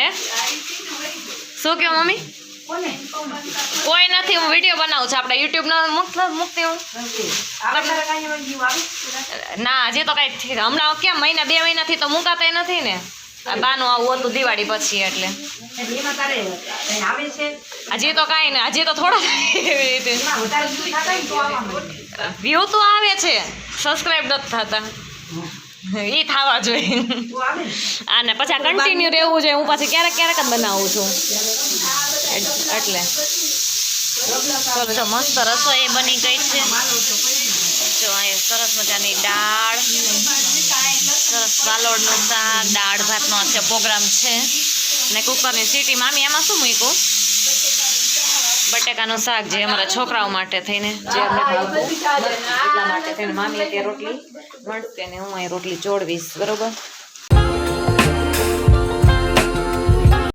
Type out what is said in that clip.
એ શું કહો મમ્મી? કોઈ નથી, હું વિડીયો બનાવું છું. આપણે યુટ્યુબ નો મૂકતી હું ના, હજી તો કઈ હમણાં કેમ મહિના 2 મહિનાથી તો મૂકાતા નથી ને. આ બાનું આવું હતું દિવાળી પછી, એટલે હજી તો કાંઈ ને, હજી તો થોડા એવી રીતે વ્યૂ તો આવે છે, સબસ્ક્રાઇબ નથી થતા. ઈ થવા જોઈએ. અને પછી આ કન્ટિન્યુ રહેવું જોઈએ. હું પાછી ક્યારેક ક્યારેક જ બનાવું છું એટલે. ચલો જો મસ્ત રસોઈ બની ગઈ છે. જો અહીંયા સરસ મજાની દાળ, સરસ વાલોડનું શાક, દાળ ભાતનો છે પ્રોગ્રામ છે. ને કુકરની સીટી મામી એમાં શું મૂક્યું? બટેકાનું શાક, જે અમારા છોકરાઓ માટે થઈને જે અમને ભાવતું એટલા માટે થઈને મામી અત્યારે રોટલી વણશે ને હું અહીં રોટલી ચોળવીશ. બરોબર.